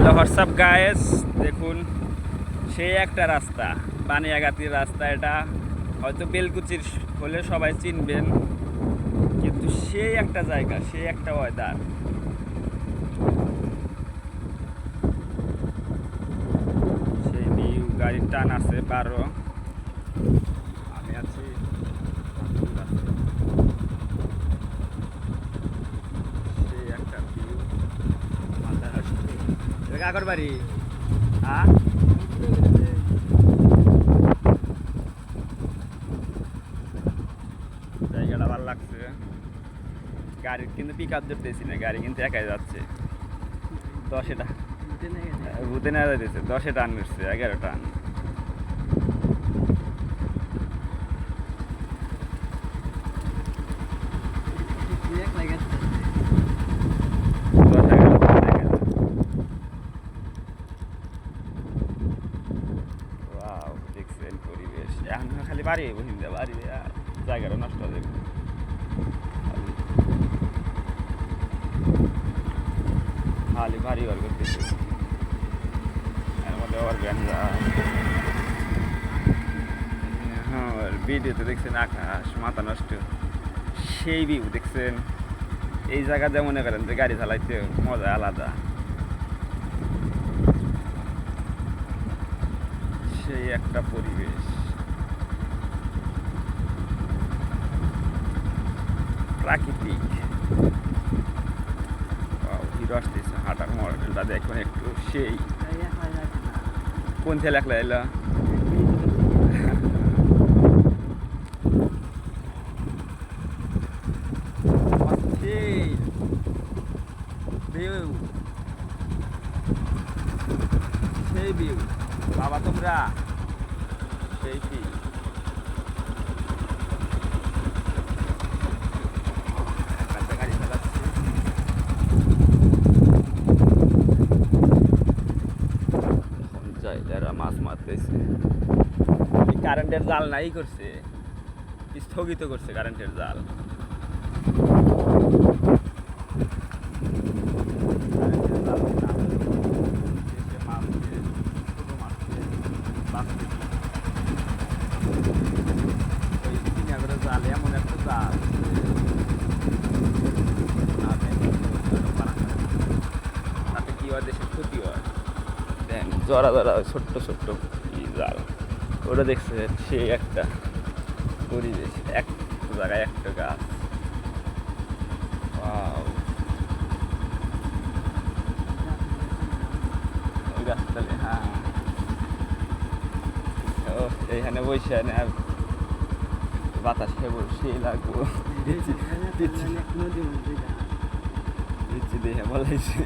Hello WhatsApp guys, দেখুন সেই একটা রাস্তা, বানিয়াগাতির রাস্তা। এটা হয়তো বেলকুচির হলে সবাই চিনবেন, কিন্তু সেই একটা জায়গা, সেই একটা ওয়েদার। সেই ভিউ, গাড়ির টান আছে 12। আমি আছি সেই একটা ভিউ। কাকর বাড়ি জায়গাটা ভালো লাগছে। গাড়ির কিন্তু পিক আপ ধরতেছি না, গাড়ি কিন্তু একাই যাচ্ছে। 10 ভূতে নেওয়া যাইতেছে, 10 টান উঠছে, 11 টান। দেখছেন পরিবেশ, এখন খালি বাড়ি বসিন্দা, বাড়ি জায়গাটা নষ্ট হয়ে যাবে। খালি ভারী ওর করতেছে, এর মধ্যে ওর গ্যাঞ্জা। হ্যাঁ, ভিডিওতে দেখছেন আকাশ মাথা নষ্ট, সেই ভিউ দেখছেন। এই জায়গা যেমন মনে করেন যে গাড়ি চালাইতে মজা আলাদা। সেই একটা পরিবেশ, প্রাকৃতিক। হিরো আসতেছে, হাঁটার মডেলটা দেখুন একটু, সেই কোন ছেলে একলা এলো। সেই ভিউ বাবা, তোমরা সেই ভিউ। গাড়ি চালাচ্ছি, যারা মাছ মারতেছে। কারেন্টের জাল নাই করছে, স্থগিত করছে কারেন্টের জাল। জালে এমন একটা জাল, তাতে কি হয়, দেশের ক্ষতি হয়। দেন জরা জরা ছোট্ট ছোট্ট কি জাল, ওটা দেখছে সেই একটা পরিবেশ, এক জায়গায় একটা গাছ। ওই গাছতলে, হ্যাঁ, ও এইখানে বসে আর বাতাস খেবো, সেই লাগবো। দিচ্ছি দেখে বলাইছে।